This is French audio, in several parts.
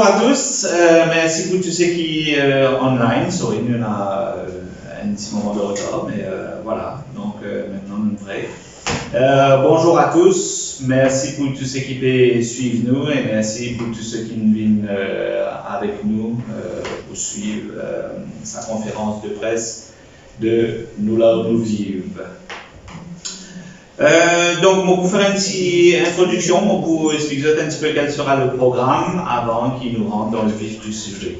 à tous, merci pour tous ceux qui online. Sorry, nous on a un petit moment de retard, mais voilà, donc maintenant nous vrai. Bonjour à tous, merci pour tous ceux qui peuvent suivre nous et merci pour tous ceux qui viennent avec nous pour suivre sa conférence de presse de Nous là où nous vivons. Donc, je vais vous faire une petite introduction, je vais vous expliquer un petit peu quel sera le programme avant qu'il nous rentre dans le vif du sujet.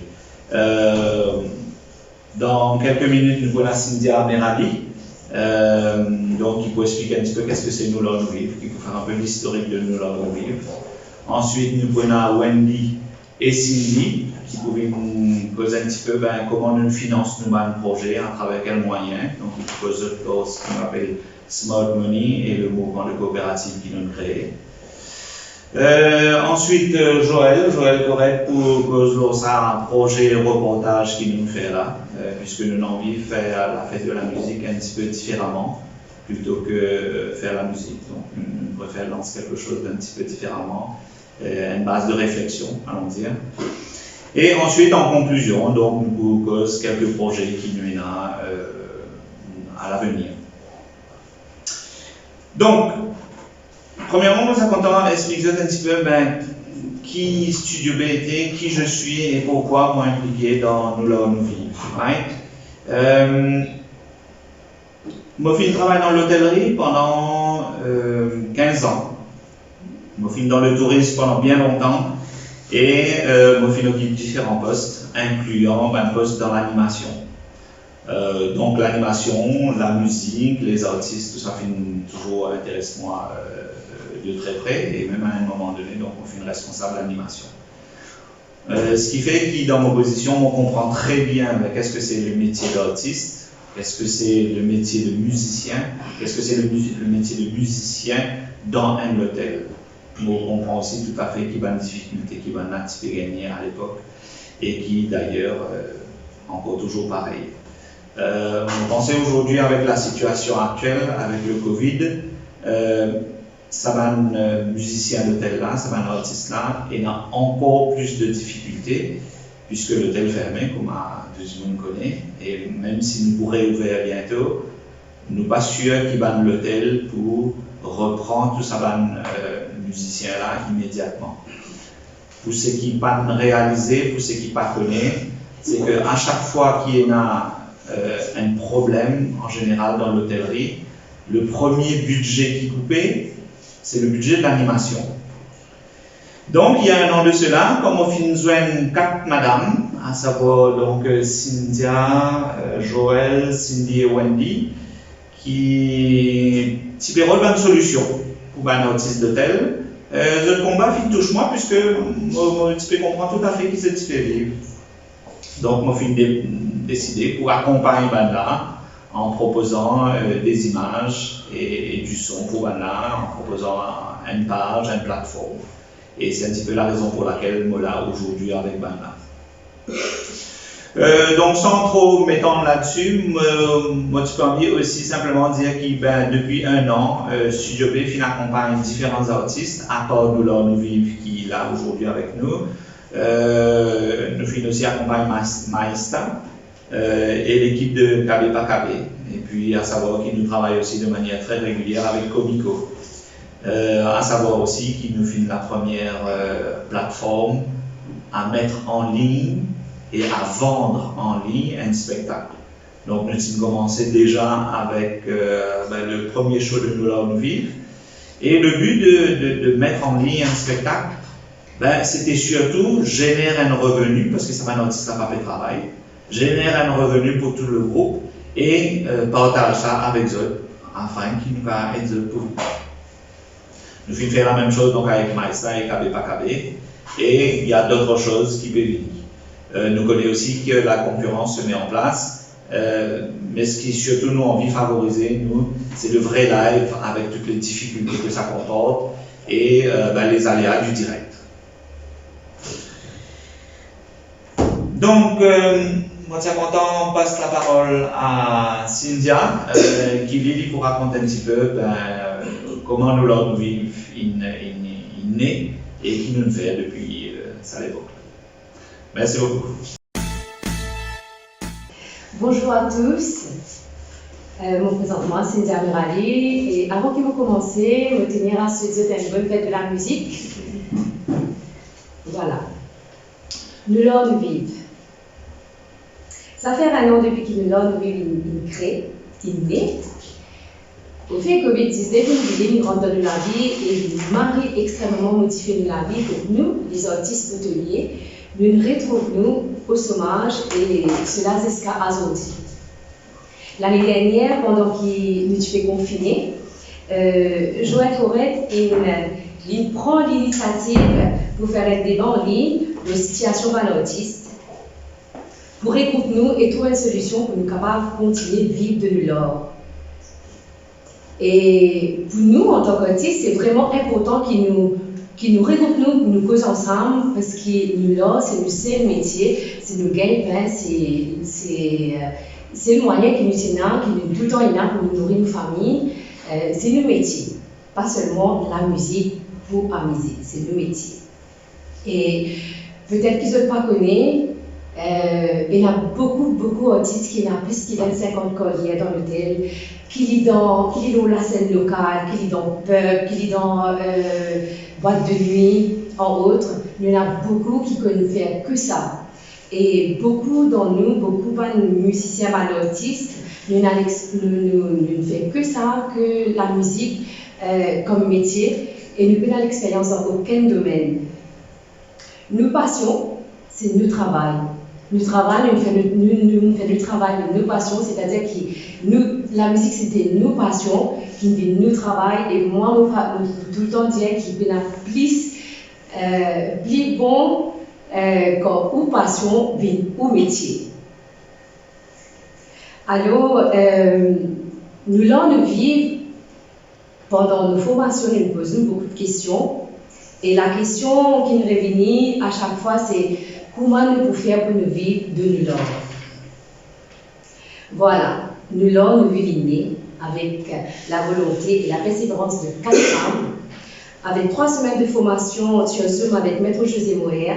Dans quelques minutes, nous voilà Cynthia Merali, donc qui peut expliquer un petit peu qu'est-ce que c'est Nous là où nous vivons, qui peut faire un peu l'historique de Nous là où nous vivons. Ensuite, nous prenons Wendy et Cindy, qui pouvaient nous poser un petit peu comment nous finançons un projet, à travers quels moyens. Donc, ils posent ce qu'on appelle Smart Money et le mouvement de coopérative qui nous crée. Ensuite, Joël Corret pour ça un projet reportage qui nous fait là, puisque nous avons envie de faire la fête de la musique un petit peu différemment, plutôt que faire la musique. Donc, nous préférons lancer quelque chose d'un petit peu différemment, une base de réflexion, allons dire. Et ensuite, en conclusion, donc, nous vous cause quelques projets qui nous mènent à l'avenir. Donc, premièrement, je suis content d'expliquer un petit peu qui Studio BET, qui je suis et pourquoi moi impliqué dans Nous là où nous vivons. Right? Moi, j'ai travaillé dans l'hôtellerie pendant 15 ans. Moi, j'ai dans le tourisme pendant bien longtemps et moi, j'ai occupé différents postes, incluant un poste dans l'animation. Donc l'animation, la musique, les artistes, tout ça fait toujours intéresse moi de très près et même à un moment donné, donc on fait une responsable d'animation. Ce qui fait que dans ma position, on comprend très bien qu'est-ce que c'est le métier d'artiste, qu'est-ce que c'est le métier de musicien, qu'est-ce que c'est le métier de musicien dans un hôtel. On comprend aussi tout à fait qu'il y a une difficulté, qu'il y a un actif gagné à l'époque et qui d'ailleurs encore toujours pareil. On pensait aujourd'hui avec la situation actuelle, avec le Covid, ça va un musicien d'hôtel là, ça va un artiste là, et a encore plus de difficultés, puisque l'hôtel fermé, comme tout le monde connaît, et même si nous pourrions ouvrir bientôt, nous ne sommes pas sûrs qu'il va l'hôtel pour reprendre tout ça musicien là immédiatement. Pour ceux qui ne pas réalisé, pour ceux qui ne pas connaissent, c'est qu'à chaque fois qu'il y a un problème en général dans l'hôtellerie, le premier budget qui est coupé, c'est le budget de l'animation. Donc, il y a un an de cela, comme on finit de 4 madames, à savoir donc Cynthia, Joël, Cindy et Wendy, qui typent une solution pour un artiste d'hôtel. Le combat touche moi, puisque je comprends tout à fait qui c'est typé. Donc, moi, j'ai décidé pour accompagner Banda en proposant des images et du son pour Banda, en proposant une page, une plateforme. Et c'est un petit peu la raison pour laquelle je suis là aujourd'hui avec Banda. Donc, sans trop m'étendre là-dessus, moi, tu peux aussi simplement dire que depuis un an, Studio B accompagne différents artistes, à part Nous là où nous vivons, qui est là aujourd'hui avec nous. Nous finissons aussi accompagner Maïsta et l'équipe de KB pas KB. Et puis à savoir qu'ils nous travaillent aussi de manière très régulière avec Comico. À savoir aussi qu'ils nous filent la première plateforme à mettre en ligne et à vendre en ligne un spectacle. Donc nous avons commencé déjà avec le premier show de Nous là où nous vivons. Et le but de mettre en ligne un spectacle, c'était surtout générer un revenu, parce que ça va un artiste à pas fait travail, générer un revenu pour tout le groupe et partager ça avec eux, afin qu'ils nous va aider pour vous. Nous faisons la même chose donc avec Maïsta et KB pas KB, et il y a d'autres choses qui peuvent venir. Nous connaissons aussi que la concurrence se met en place, mais ce qui surtout nous envie de favoriser, nous, c'est le vrai live avec toutes les difficultés que ça comporte et les aléas du direct. Donc, moi, je suis content, on passe la parole à Cynthia, qui lui pour raconter un petit peu comment Nous là où nous vivons, il naît et qui nous fait depuis sa l'époque. Merci beaucoup. Bonjour à tous. Mon présentement, c'est Cynthia Mirali. Et avant que vous commenciez, je tenir à souhaiter une bonne fête de la musique. Voilà. Nous l'on vive. Ça fait un an depuis que nous l'on vive une crée, une née. Au fait que COVID-19 nous rentre dans la vie et nous marie extrêmement motivé dans la vie pour nous, les artistes hôteliers. Nous nous retrouvons au chômage et cela jusqu'à aujourd'hui. L'année dernière, pendant que nous étions confinés, Joël Corrette il prend l'initiative pour faire un débat en ligne de situation pour l'artiste, pour écouter nous et trouver une solution pour nous capables de continuer de vivre de l'or. Et pour nous, en tant qu'artistes, c'est vraiment important qu'ils nous réconcilient, pour nous causer ensemble, parce que nous, là, c'est le métier, c'est nos gagne-pain, c'est le moyen qui nous tient, qui nous tout le temps là pour nous nourrir nos familles. C'est le métier, pas seulement la musique pour amuser, c'est le métier. Et peut-être qu'ils ne pas connaissent, il y a beaucoup d'artistes qui ont plus de 50 colliers dans l'hôtel, qui sont dans la scène locale, qui sont dans pub, qui sont dans boîte de nuit, en autres. Il y en a beaucoup qui ne font que ça. Et beaucoup d'entre nous, beaucoup de musiciens, artistes, nous ne faisons que ça, que la musique comme métier, et nous n'avons l'expérience dans aucun domaine. Nos passions, c'est notre travail. Nous travaillons, nous faisons le travail de nos passions, c'est-à-dire que la musique c'était nos passions, qui nous notre travail, et moi, je tout le temps dire qu'il y a plus bon quand ou passion ou métier. Alors, nous vivons pendant nos formations, nous posons beaucoup de questions, et la question qui nous revient à chaque fois, c'est comment nous pouvons faire pour nous vivre de nous l'or. Voilà, nous l'or, nous vivons avec la volonté et la persévérance de 4 femmes, avec 3 semaines de formation sur Zoom avec Maître José Moher,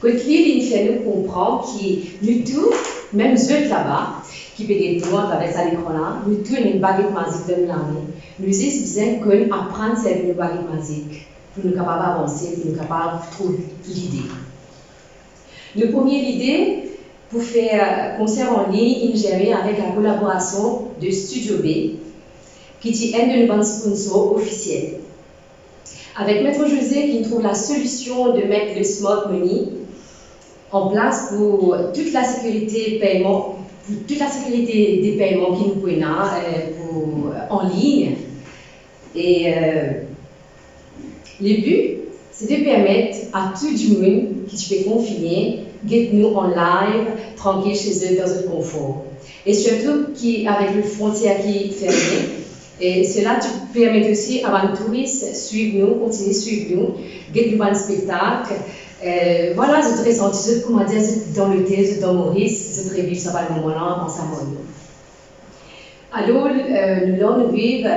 que lui, il fait nous comprendre que nous tous, même eux là-bas, qui peut être loin à travers l'écran là, nous tous une baguette magique dans la main. Nous besoin d'apprendre à servir une baguette magique pour nous capables d'avancer, pour nous capables de trouver l'idée. Le premier idée pour faire concert en ligne, géré avec la collaboration de Studio B, qui est un de nos sponsors officiels. Avec Maître José qui trouve la solution de mettre le Smart Money en place pour toute la sécurité paiement, pour toute la sécurité des paiements qui nous pouvons en ligne. Et le but, c'est de permettre à tout le monde qui se fait confiner, d'être nous en live, tranquille chez eux dans un confort. Et surtout, avec les frontières qui sont fermées, et cela permet aussi à les touristes suivre nous, continuer à suivre nous, d'être du bon spectacle. Voilà, je te ressens, comment dire, dans le thé, dans Maurice, je te revivre ça par le moment-là, en Samonie. Alors, nous vivons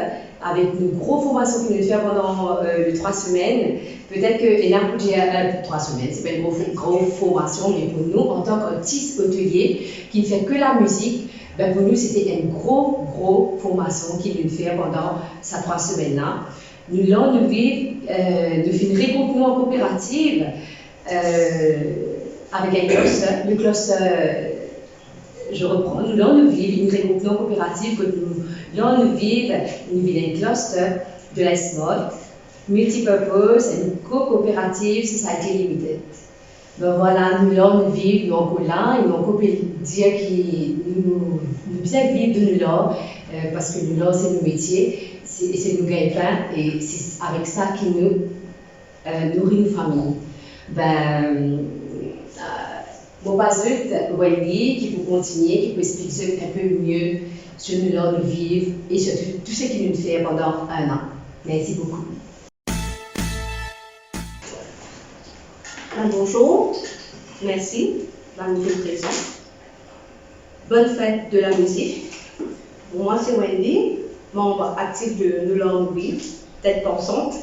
avec une grosse formation que nous faisons pendant 3 semaines. Peut-être qu'il y a un budget 3 semaines, ce n'est pas une grosse formation, mais pour nous, en tant qu'artiste hôtelier qui ne fait que la musique, ben pour nous, c'était une grosse formation qu'il nous fait pendant ces 3 semaines-là. Nous vivons, nous faisons une réconciliation en coopérative avec un cluster. Le cluster, je reprends, nous vivons une réconciliation coopérative que nous vivons un cluster de la SMOD, multipurpose, une co-coopérative Society Limited. Donc voilà, nous vivons, nous encore là, et nous peut dire que nous bien vivre de nous parce que nous c'est nos métiers, c'est nos gagne-pain, et c'est avec ça que nous nourrit nos familles. Mon pasteur, Wendy, qui peut continuer, qui peut expliquer un peu mieux sur nous vivre et sur tout ce qu'il nous fait pendant 1 an. Merci beaucoup. Bonjour, merci, magnifique présent. Bonne fête de la musique. Moi, c'est Wendy, membre actif de Nous l'on vit, tête pensante.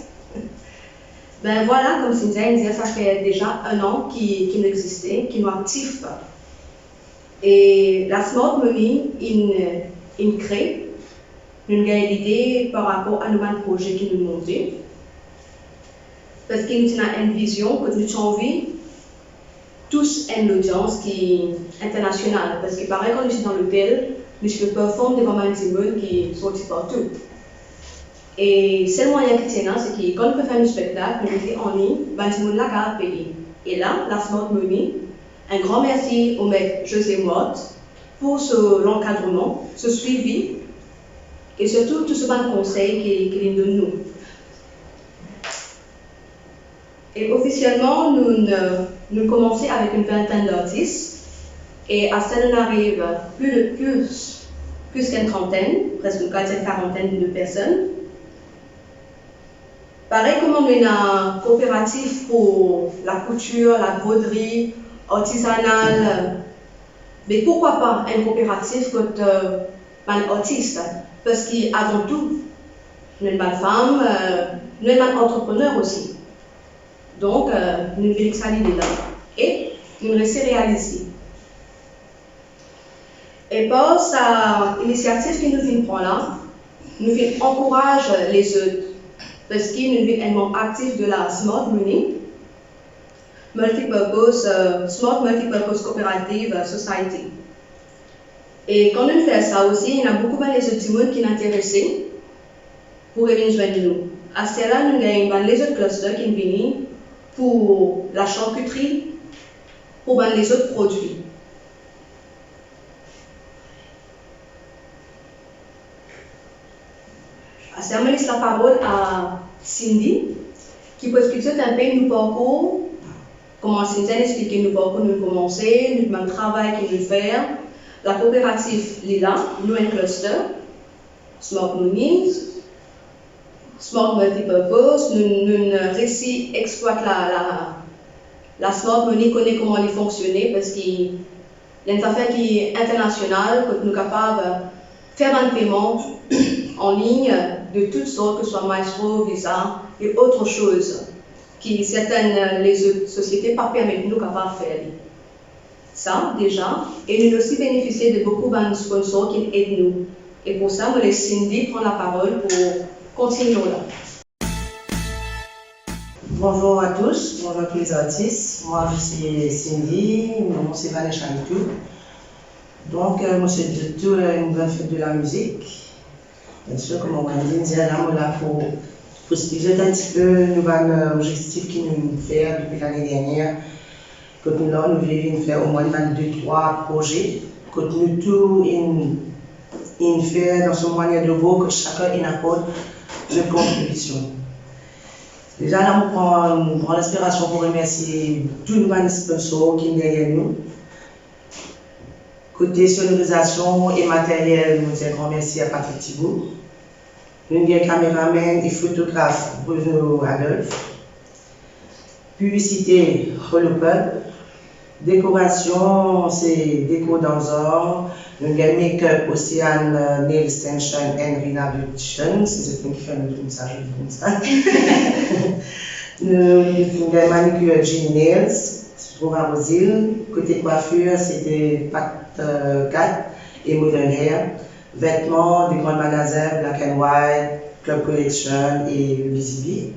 Ben voilà, comme Cynthia disait, ça fait déjà 1 an qu'il existait, qu'il est actif. Et la Smart Money, il crée une idée par rapport à nos projets qui nous montent. Parce qu'il a une vision que nous avons envie, tous une audience qui est internationale. Parce que pareil, quand nous sommes dans l'hôtel, nous performons devant un monde qui sont partout. Et c'est le moyen qui tient, c'est que quand on peut faire un spectacle, on met en ligne, le monde là payer. Et là, la Smart Money, un grand merci au maître José Mott pour l'encadrement, ce suivi et surtout tout ce bon conseil qu'il donne nous. Et officiellement, nous commençons avec une vingtaine d'artistes et à ça, on arrive plus qu'une trentaine, presque une quarantaine de personnes. Pareil comme on a un coopératif pour la couture, la broderie, artisanale, mais pourquoi pas un coopératif contre un artiste? Parce qu'avant tout, nous sommes une femme, nous sommes un entrepreneur aussi. Donc, nous voulons que ça l'idée là. Et nous restons réalisés. Et par cette initiative que nous venons prendre là, nous encourager les autres. Parce que nous sommes un membre actif de la Smart Money, Smart Multipurpose Cooperative Society. Et quand nous faisons ça aussi, il y a beaucoup de les autres monde qui sont intéressés pour venir joindre nous. À ce là, nous avons les autres clusters qui viennent pour la charcuterie, pour les autres produits. Je laisse la parole à Cindy, qui peut expliquer un peu nos parcours, comment Cynthia expliquer nos parcours, nous commencer, notre travail que nous faisons, la coopérative Lila, nous un cluster, Smart Money, Smart Multipurpose, nous réussi exploite la Smart Money, connaît comment elle fonctionne, parce qu'il y a une affaire qui est internationale, que nous sommes capables de faire un paiement en ligne de toutes sortes, que ce soit Maestro, Visa et autres choses qui certaines les autres sociétés pas permettent nous capables de faire. Ça déjà, et nous aussi bénéficier de beaucoup de sponsors qui aident nous. Et pour ça, je laisse Cindy prendre la parole pour continuer là. Bonjour à tous, bonjour à tous les artistes. Moi je suis Cindy, mon nom c'est Vanessa Mitou. Donc, moi c'est de tout une bonne fête de la musique. Bien sûr, comme on va dire, là pour expliquer un petit peu nos objectifs qui nous fait depuis l'année dernière. Que nous voulons faire au moins 22-3 projets. Que nous tout faire dans ce moyen de beau que chacun apporte une contribution. Déjà là, on prend l'inspiration pour remercier tous les sponsors qui sont derrière nous. Côté sonorisation et matériel, nous disons un grand merci à Patrick Thibault. Nous avons un caméraman et photographe Bruno Adolphe. Publicité Holoper. Décoration, c'est Déco Danzor. Nous avons un make-up Océane Nail Extension and Rehabilitation. C'est ce qui fait un message comme ça. Nous avons un manicure Jean Nails. Se trouve à Rosil. Côté coiffure, c'était Pat 4 et Modern Hair. Vêtements des grands magasins Black and White, Club Collection et Busy Bee.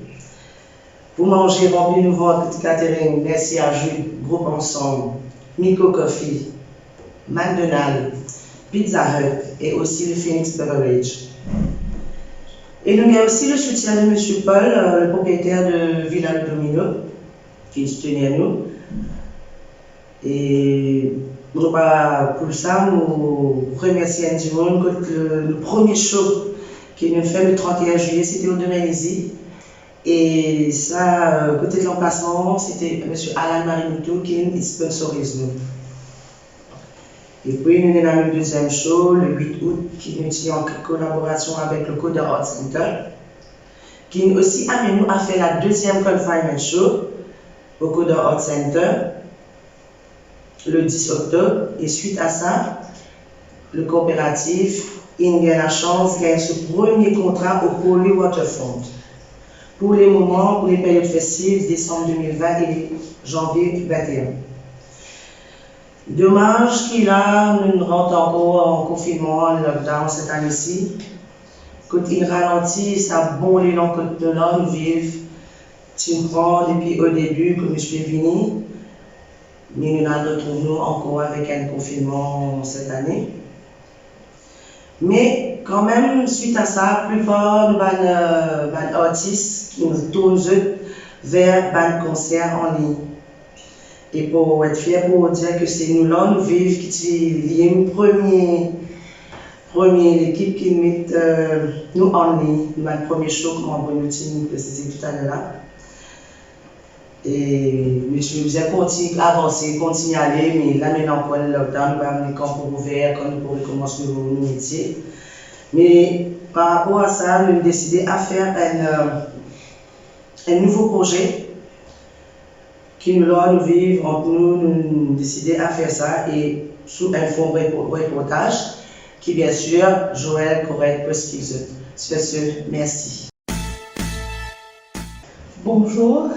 Pour manger, remplir nos ventres, petit catering, merci à Jules, Groupe Ensemble, Miko Coffee, McDonald's, Pizza Hut et aussi le Phoenix Beverage. Et nous avons aussi le soutien de M. Paul, le propriétaire de Villa Le Domino, qui soutenait à nous. Et pour ça, nous remercions du monde que le premier show qui nous fait le 31 juillet, c'était au Doménésie. Et ça, côté de l'emplacement, c'était M. Alan Marimoutou qui sponsorise nous. Et puis, nous avons le deuxième show, le 8 août, qui nous est en collaboration avec le Coda Art Center, qui nous aussi amène nous à faire la deuxième confinement show au Coda Art Center le 10 octobre. Et suite à ça, le coopératif, il a la chance de gagner ce premier contrat au Poly Waterfront. pour les moments, pour les périodes festives, décembre 2020 et janvier 2021. Dommage qu'il a, nous rentre encore en confinement, en lockdown cette année-ci. Quand il ralentit, ça bon l'élan que nous vivons. Tu me prends depuis au début, comme je suis venu, mais nous nous retrouvons encore avec un confinement cette année. Mais quand même, suite à ça, la plupart des artistes nous tournent vers des concerts en ligne. Et pour être fier, pour dire que c'est nous là, nous vivons, qui est une première équipe qui met nous en ligne. Nous avons le premier show, comme on nous précisé tout à l'heure. Et je vais continuer à avancer, continuer à aller, mais là maintenant, pour le lockdown, nous avons les camps ouverts, quand nous pourrons recommencer nos métiers. Mais par rapport à ça, nous avons décidé à faire un nouveau projet qui nous vivre entre nous, nous avons décidé à faire ça et sous un fond reportage qui, bien sûr, Joël Correct Poskilson. Sur ce, merci. Bonjour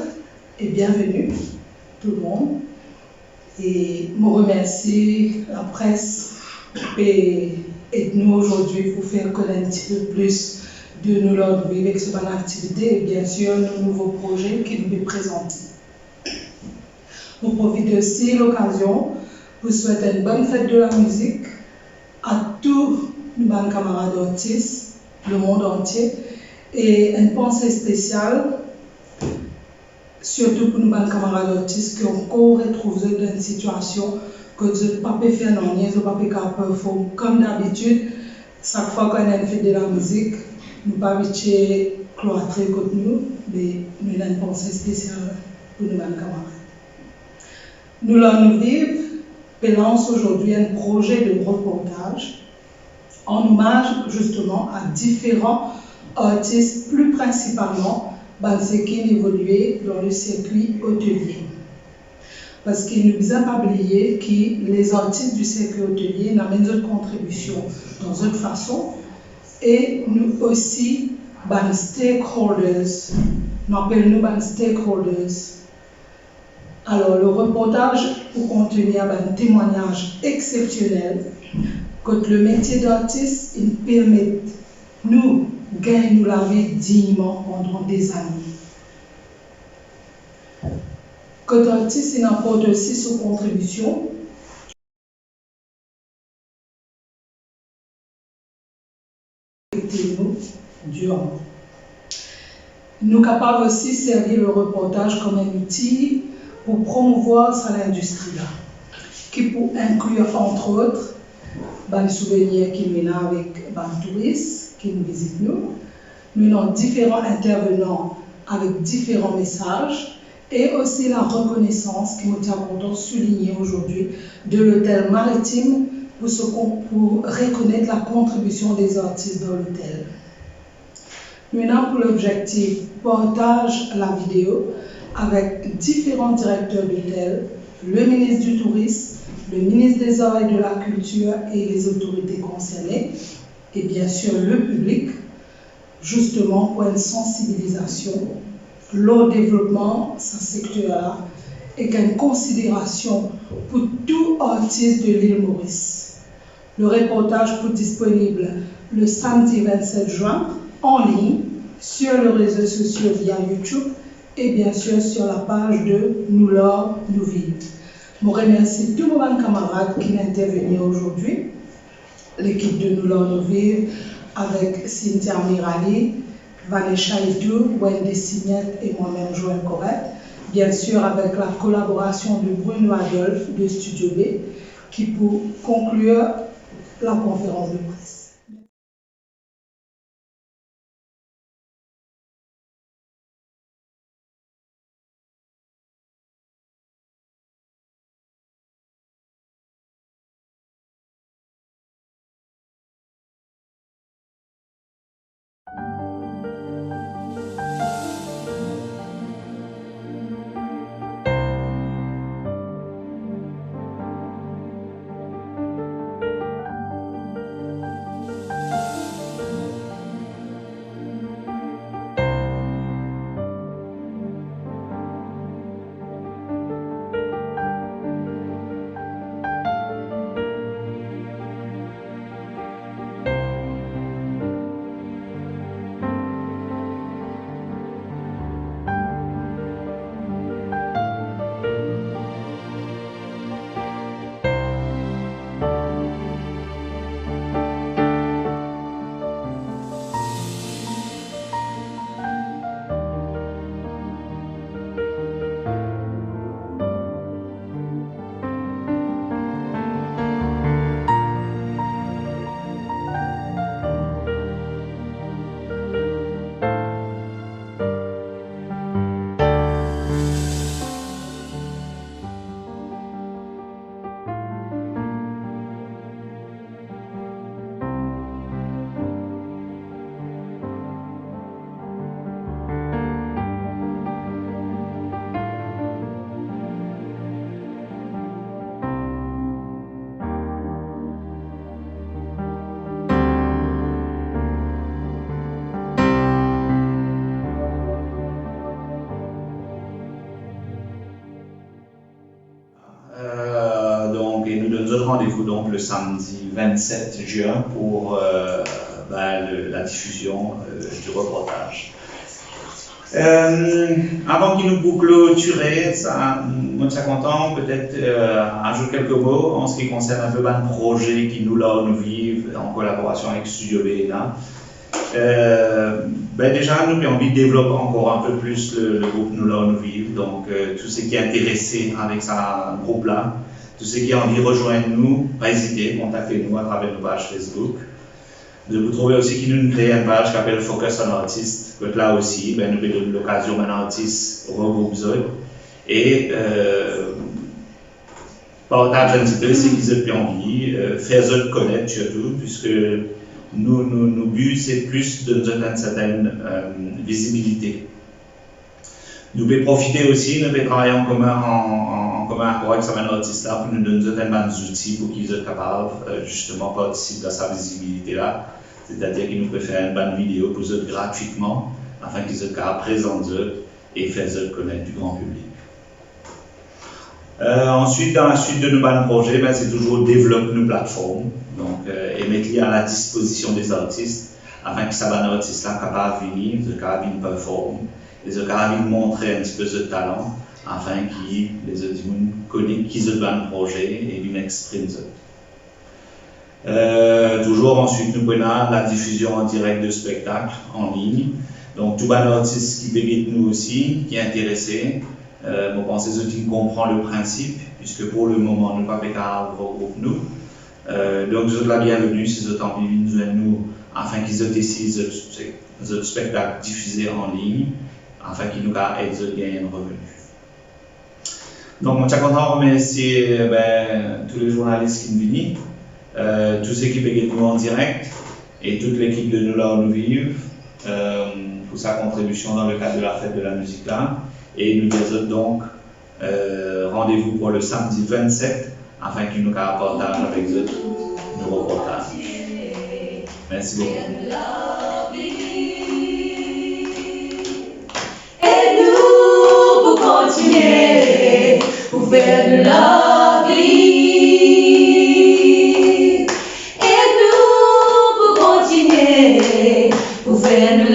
et bienvenue tout le monde. Et je remercie la presse et nous aujourd'hui pour faire connaître un petit peu plus de nous leur vivre avec cette activité et bien sûr nos nouveaux projets qui nous sont présentés. Je profite aussi de l'occasion pour souhaiter une bonne fête de la musique à tous nos camarades artistes, le monde entier, et une pensée spéciale surtout pour nos camarades artistes qui ont encore retrouvé dans une situation que je ne peux pas faire non, je ne peux pas performer. Comme d'habitude, chaque fois qu'on a une fête de la musique, nous ne pouvons pas cloîtrer contre nous, mais nous avons une pensée spéciale pour nos camarades. Nous vivons lance aujourd'hui un projet de reportage en hommage justement à différents artistes, plus principalement ceux qui évoluaient dans le circuit hôtelier. Parce qu'il ne nous a pas oublié que les artistes du circuit hôtelier n'amènent d'autres contributions dans d'autres façons et nous aussi, les stakeholders, nous appelons les stakeholders. Alors, le reportage pour contenir un témoignage exceptionnel que le métier d'artiste permet nous gagner la vie dignement pendant des années. Que l'artiste apporte aussi sa contribution nous durant. Nous sommes capables aussi de servir le reportage comme un outil pour promouvoir l'industrie là, qui peut inclure entre autres les souvenirs qui mènent avec les touristes qui nous visitent nous avons différents intervenants avec différents messages et aussi la reconnaissance qui nous tient content de souligner aujourd'hui de l'hôtel maritime pour reconnaître la contribution des artistes dans l'hôtel. Nous avons pour l'objectif partage la vidéo avec différents directeurs d'hôtel, le ministre du Tourisme, le ministre des Arts et de la Culture et les autorités concernées, et bien sûr le public, justement pour une sensibilisation, le développement de ce secteur-là, et qu'une considération pour tout artiste de l'île Maurice. Le reportage peut être disponible le samedi 27 juin en ligne sur les réseaux sociaux via YouTube et bien sûr sur la page de Nous l'or, nous vivre. Je remercie tous mes camarades qui sont intervenus aujourd'hui, l'équipe de Nous l'or, nous vivre avec Cynthia Mirali, Vanessa Idou, Wendy Signette et moi-même Joël Correct, bien sûr avec la collaboration de Bruno Adolphe de Studio B qui peut conclure la conférence de presse. rendez-vous donc le samedi 27 juin pour la diffusion du reportage. Avant qu'il nous clôturer, moi je suis content peut-être ajouter quelques mots en ce qui concerne un peu le projet qui nous vivent en collaboration avec Studio BNA. Déjà, nous avons envie de développer encore un peu plus le groupe Nous vivent. Donc, tous ceux qui sont intéressés avec ce groupe-là, tous ceux qui ont envie de rejoindre nous, pas hésiter, contactez-nous à travers nos pages Facebook. Vous trouvez aussi qu'il nous crée une page qui s'appelle Focus on Artist. Donc là aussi, nous avons l'occasion d'un artiste regroupe et partage un petit peu ce qu'ils ont envie, faire eux connaître surtout, puisque nos buts, c'est plus de nous donner une certaine visibilité. Nous pouvons profiter aussi, nous pouvons travailler en commun avec certains artistes-là pour nous donner des outils pour qu'ils soient capables justement participer à sa visibilité-là. C'est-à-dire qu'ils nous peuvent faire une bonne vidéo pour eux gratuitement, afin qu'ils soient capables de présenter eux et faire eux connaître du grand public. Ensuite, dans la suite de nos projets, c'est toujours développer nos plateformes donc, et mettre-les à la disposition des artistes afin que ces artistes-là soient capables de venir, capables de performer, et soient capables de montrer un petit peu de talent afin qu'ils les autres connaissent qu'ils ont un projet et qu'ils expriment ça. Toujours ensuite, nous prenons la diffusion en direct de spectacles en ligne. Donc, tout un artiste qui bégaye nous aussi, qui est intéressé. Je pense que les autres comprennent le principe, puisque pour le moment, nous ne pouvons pas regrouper nous. Donc, vous êtes la bienvenue si vous êtes envie de nous joindre nous, afin qu'ils aient décidé de spectacles diffusés en ligne, afin qu'ils nous aident à gagner un revenu. Donc, je suis content de remercier tous les journalistes qui nous viennent, tous ceux qui bégaient nous en direct, et toute l'équipe de Nous vivent pour sa contribution dans le cadre de la fête de la musique là. Et nous disons donc rendez-vous pour le samedi 27 afin qu'il nous partage avec eux nos reportages. Merci beaucoup. Et nous, pour continuer, pour faire de la vie. Et nous, pour continuer, pour faire de